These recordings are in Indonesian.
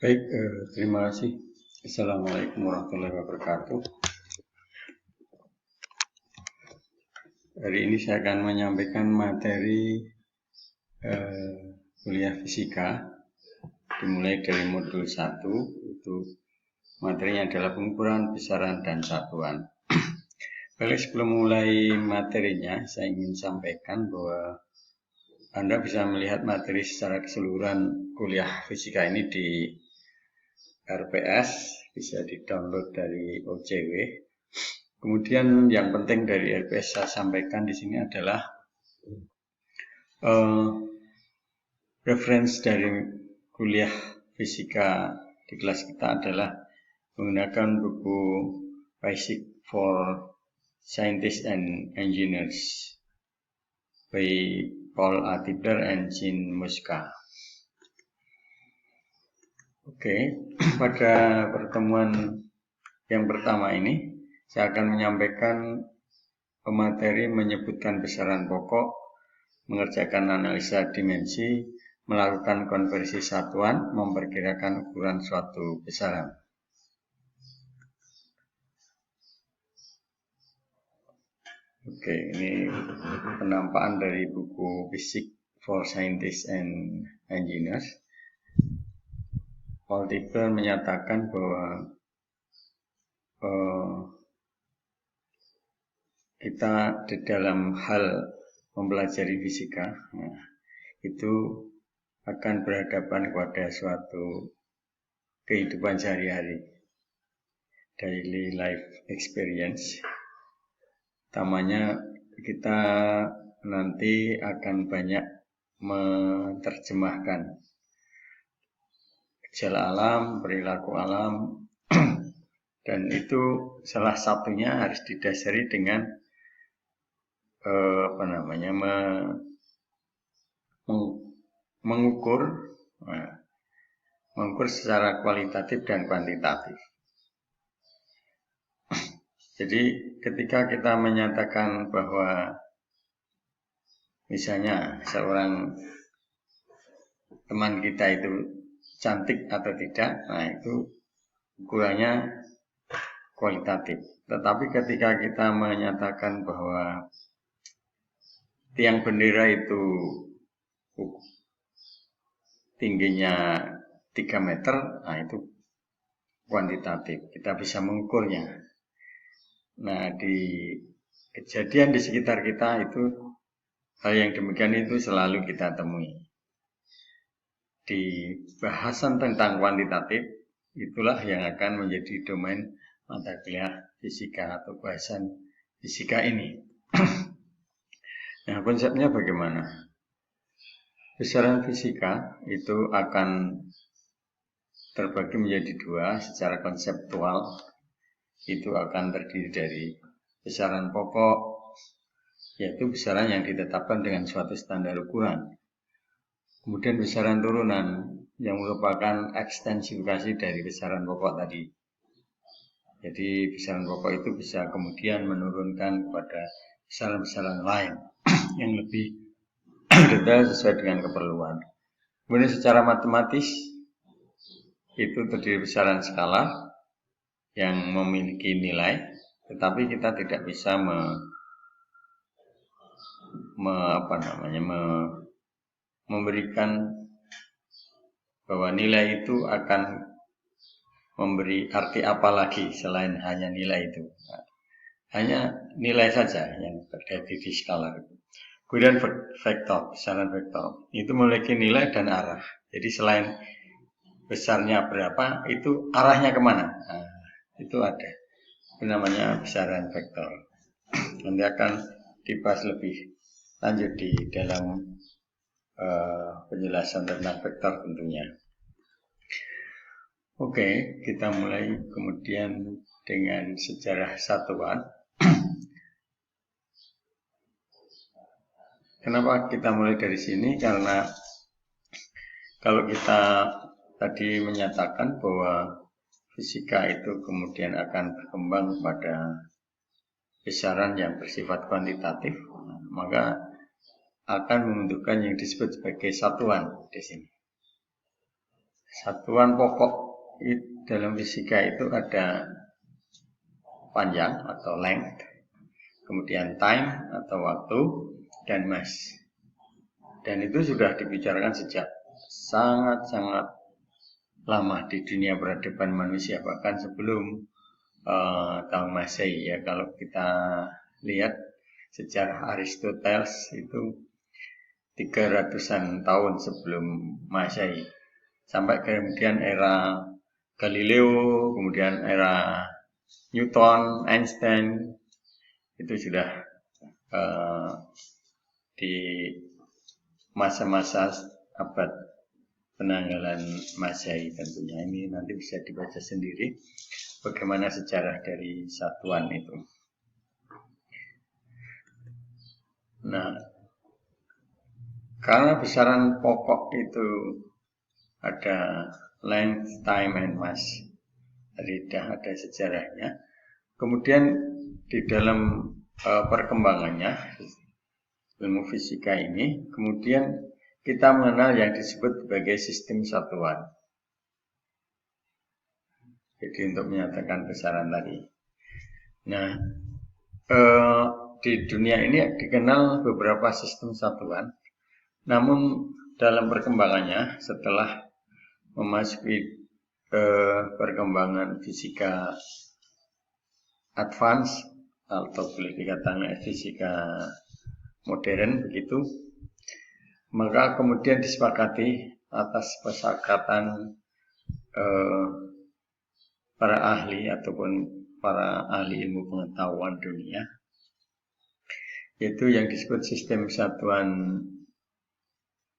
Baik, terima kasih. Assalamualaikum warahmatullahi wabarakatuh. Hari ini saya akan menyampaikan materi kuliah fisika dimulai dari modul 1. Itu materinya adalah pengukuran, besaran, dan satuan. Baik, sebelum mulai materinya, saya ingin sampaikan bahwa Anda bisa melihat materi secara keseluruhan kuliah fisika ini di RPS, bisa di-download dari OCW. Kemudian yang penting dari RPS saya sampaikan di sini adalah referensi dari kuliah fisika di kelas kita adalah menggunakan buku Basic for Scientists and Engineers by Paul A. Tibler and Jean Muska. Oke, pada pertemuan yang pertama ini saya akan menyampaikan pemateri menyebutkan besaran pokok, mengerjakan analisa dimensi, melakukan konversi satuan, memperkirakan ukuran suatu besaran. Oke, ini penampakan dari buku Basic for Scientists and Engineers. Paul Tibler menyatakan bahwa kita di dalam hal mempelajari fisika, itu akan berhadapan kepada suatu kehidupan sehari-hari, daily life experience. Utamanya kita nanti akan banyak menerjemahkan gejala alam, perilaku alam, dan itu salah satunya harus didasari dengan mengukur secara kualitatif dan kuantitatif. Jadi ketika kita menyatakan bahwa misalnya seorang teman kita itu cantik atau tidak, nah itu ukurannya kualitatif. Tetapi ketika kita menyatakan bahwa tiang bendera itu tingginya 3 meter, nah itu kuantitatif, kita bisa mengukurnya. Nah, di kejadian di sekitar kita itu hal yang demikian itu selalu kita temui. Di bahasan tentang kuantitatif, itulah yang akan menjadi domain mata kuliah fisika atau bahasan fisika ini. Nah, konsepnya bagaimana? Besaran fisika itu akan terbagi menjadi dua secara konseptual. Itu akan terdiri dari besaran pokok, yaitu besaran yang ditetapkan dengan suatu standar ukuran. Kemudian besaran turunan yang merupakan ekstensifikasi dari besaran pokok tadi. Jadi besaran pokok itu bisa kemudian menurunkan kepada besaran-besaran lain yang lebih detail sesuai dengan keperluan. Kemudian secara matematis itu terdiri besaran skalar yang memiliki nilai, tetapi kita tidak bisa memberikan bahwa nilai itu akan memberi arti apa lagi selain hanya nilai itu. Hanya nilai saja yang terjadi di skalar itu. Kemudian vektor, besaran vektor itu memiliki nilai dan arah. Jadi selain besarnya berapa, itu arahnya kemana? Nah, itu ada. Itu namanya besaran vektor. Nanti akan dibahas lebih lanjut di dalam penjelasan tentang vektor tentunya. Oke, kita mulai kemudian dengan sejarah satuan. Kenapa kita mulai dari sini? Karena kalau kita tadi menyatakan bahwa fisika itu kemudian akan berkembang pada besaran yang bersifat kuantitatif, maka akan membentukkan yang disebut sebagai satuan di sini. Satuan pokok dalam fisika itu ada panjang atau length, kemudian time atau waktu, dan mass. Dan itu sudah dibicarakan sejak sangat-sangat lama di dunia peradaban manusia, bahkan sebelum tahun Masehi ya. Kalau kita lihat sejarah Aristoteles itu 300-an tahun sebelum Masehi, sampai kemudian era Galileo, kemudian era Newton, Einstein, itu sudah di masa-masa abad penanggalan Masehi tentunya. Ini nanti bisa dibaca sendiri bagaimana sejarah dari satuan itu. Nah, karena besaran pokok itu ada length, time, and mass, jadi ada sejarahnya. Kemudian di dalam perkembangannya ilmu fisika ini, kemudian kita mengenal yang disebut sebagai sistem satuan. Jadi untuk menyatakan besaran tadi. Nah, di dunia ini dikenal beberapa sistem satuan. Namun dalam perkembangannya, setelah memasuki perkembangan fisika advance atau boleh dikatakan fisika modern begitu, maka kemudian disepakati atas kesepakatan para ahli ataupun para ahli ilmu pengetahuan dunia, yaitu yang disebut sistem satuan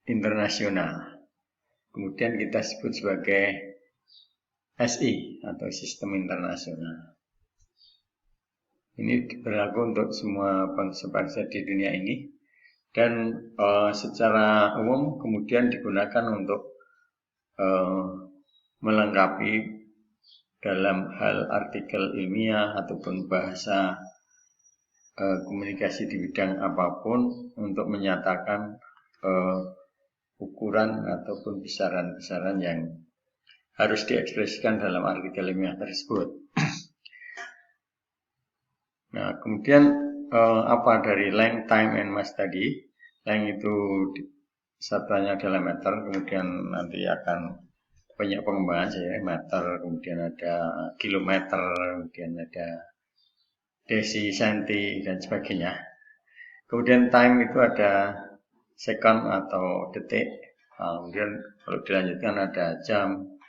internasional. Kemudian kita sebut sebagai SI atau sistem internasional. Ini berlaku untuk semua bangsa-bangsa di dunia ini, dan secara umum kemudian digunakan untuk melengkapi dalam hal artikel ilmiah ataupun bahasa komunikasi di bidang apapun untuk menyatakan ukuran ataupun besaran-besaran yang harus diekspresikan dalam artikel ilmiah tersebut. Nah, kemudian apa dari length, time, and mass tadi? Length itu satuannya adalah meter, kemudian nanti akan banyak pengembangan saya, meter, kemudian ada kilometer, kemudian ada desi, senti, dan sebagainya. Kemudian time itu ada second atau detik, kemudian kalau dilanjutkan ada jam,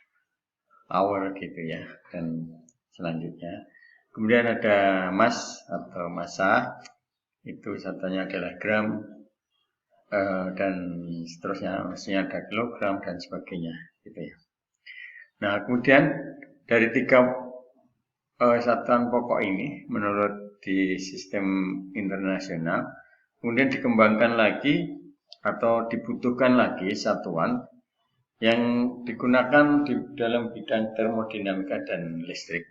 hour gitu ya, dan selanjutnya. Kemudian ada mass atau massa, itu satunya adalah gram, dan seterusnya, maksudnya ada kilogram dan sebagainya gitu ya. Nah, kemudian dari tiga satuan pokok ini menurut di sistem internasional, kemudian dikembangkan lagi atau dibutuhkan lagi satuan yang digunakan di dalam bidang termodinamika dan listrik,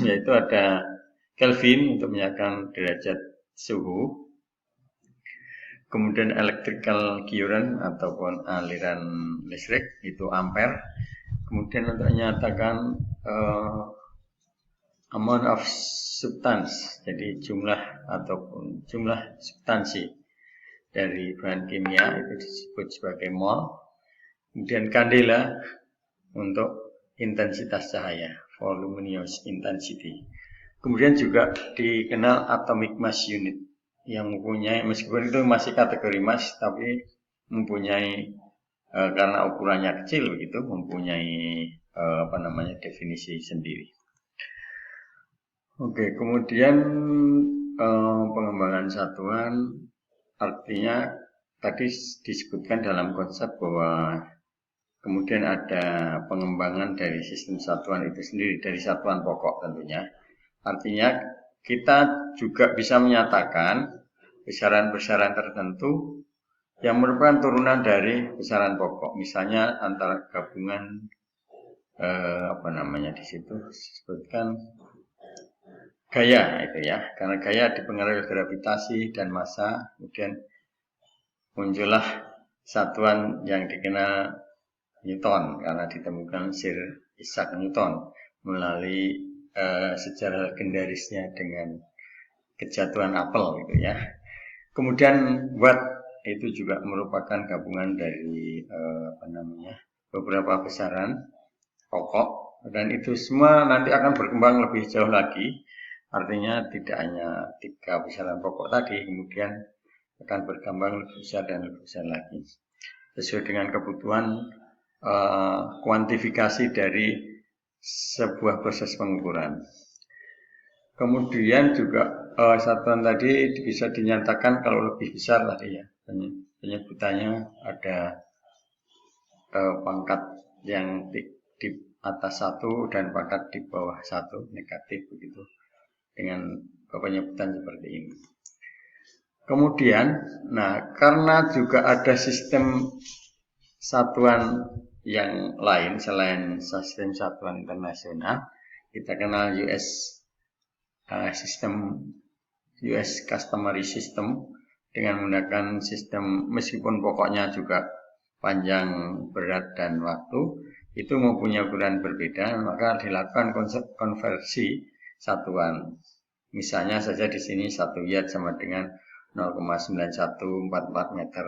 yaitu ada Kelvin untuk menyatakan derajat suhu, kemudian electrical current ataupun aliran listrik itu ampere, kemudian untuk menyatakan amount of substance, jadi jumlah ataupun jumlah substansi dari bahan kimia itu disebut sebagai mol. Kemudian kandela untuk intensitas cahaya, voluminous intensity. Kemudian juga dikenal atomic mass unit yang mempunyai, meskipun itu masih kategori mass, tapi mempunyai karena ukurannya kecil begitu, mempunyai definisi sendiri. Oke, kemudian pengembangan satuan artinya tadi disebutkan dalam konsep bahwa kemudian ada pengembangan dari sistem satuan itu sendiri, dari satuan pokok tentunya. Artinya kita juga bisa menyatakan besaran-besaran tertentu yang merupakan turunan dari besaran pokok. Misalnya antara gabungan di situ disebutkan gaya itu ya, karena gaya dipengaruhi gravitasi dan massa, kemudian muncullah satuan yang dikenal Newton karena ditemukan Sir Isaac Newton melalui sejarah legendarisnya dengan kejatuhan apel gitu ya. Kemudian Watt itu juga merupakan gabungan dari beberapa besaran pokok, dan itu semua nanti akan berkembang lebih jauh lagi. Artinya tidak hanya 3 besaran pokok tadi, kemudian akan berkembang lebih besar dan lebih besar lagi sesuai dengan kebutuhan kuantifikasi dari sebuah proses pengukuran. Kemudian juga satuan tadi bisa dinyatakan kalau lebih besar tadi ya, penyebutannya ada pangkat yang di atas 1 dan pangkat di bawah 1 negatif begitu, dengan penyebutan seperti ini. Kemudian, karena juga ada sistem satuan yang lain selain sistem satuan internasional, kita kenal US Customary System dengan menggunakan sistem meskipun pokoknya juga panjang, berat, dan waktu itu mempunyai ukuran berbeda, maka dilakukan konversi satuan. Misalnya saja di sini 1 yard sama dengan 0,9144 meter,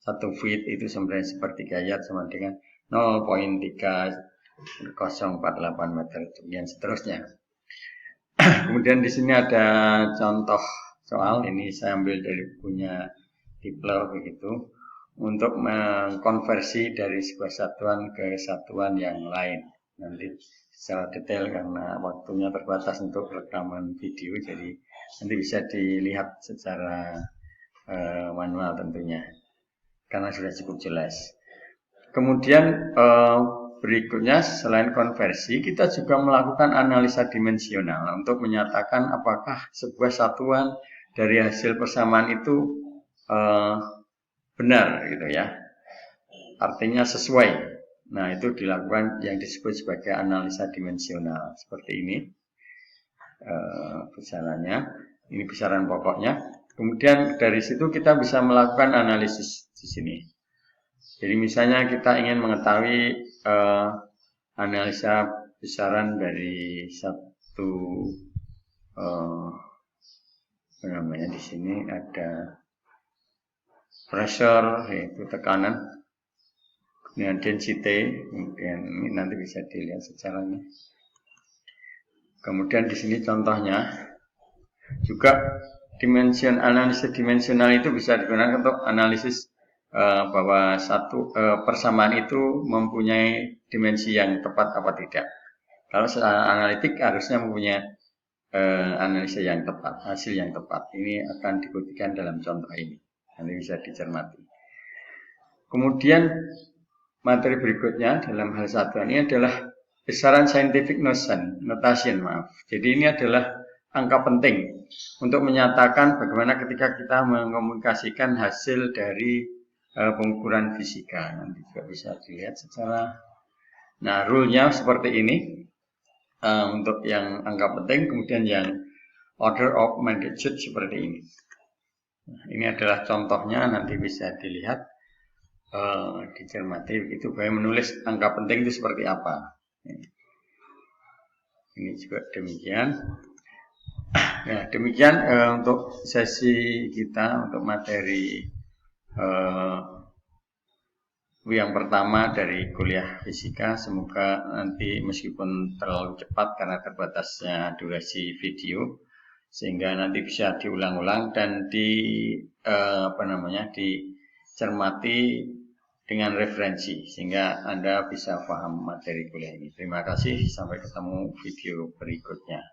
1 feet itu sepertiga yard sama dengan 0,3048 meter, dan seterusnya. Kemudian di sini ada contoh soal, ini saya ambil dari bukunya Tipler begitu, untuk mengkonversi dari sebuah satuan ke satuan yang lain. Nanti secara detail karena waktunya terbatas untuk rekaman video, jadi nanti bisa dilihat secara manual tentunya, karena sudah cukup jelas. Kemudian berikutnya selain konversi, kita juga melakukan analisa dimensional untuk menyatakan apakah sebuah satuan dari hasil persamaan itu benar gitu ya, artinya sesuai. Nah, itu dilakukan yang disebut sebagai analisa dimensional seperti ini. Besarannya, ini besaran pokoknya. Kemudian dari situ kita bisa melakukan analisis di sini. Jadi misalnya kita ingin mengetahui analisa besaran dari satu di sini ada pressure, yaitu tekanan, kemudian density, kemudian ini nanti bisa dilihat secara ini. Kemudian di sini contohnya juga analisis dimensional itu bisa digunakan untuk analisis bahwa satu persamaan itu mempunyai dimensi yang tepat apa tidak. Kalau secara analitik harusnya mempunyai analisa yang tepat, hasil yang tepat. Ini akan dibuktikan dalam contoh ini. Nanti bisa dicermati. Kemudian materi berikutnya dalam hal satuan ini adalah besaran scientific notation. Jadi ini adalah angka penting untuk menyatakan bagaimana ketika kita mengkomunikasikan hasil dari pengukuran fisika. Nanti juga bisa dilihat secara. Nah, rule-nya seperti ini untuk yang angka penting, kemudian yang order of magnitude seperti ini. Nah, ini adalah contohnya, nanti bisa dilihat, dicermati itu bagaimana menulis angka penting itu seperti apa. Ini juga demikian. Ya, demikian untuk sesi kita untuk materi yang pertama dari kuliah fisika. Semoga nanti meskipun terlalu cepat karena terbatasnya durasi video, sehingga nanti bisa diulang-ulang dan dicermati dengan referensi sehingga Anda bisa paham materi kuliah ini. Terima kasih, sampai ketemu video berikutnya.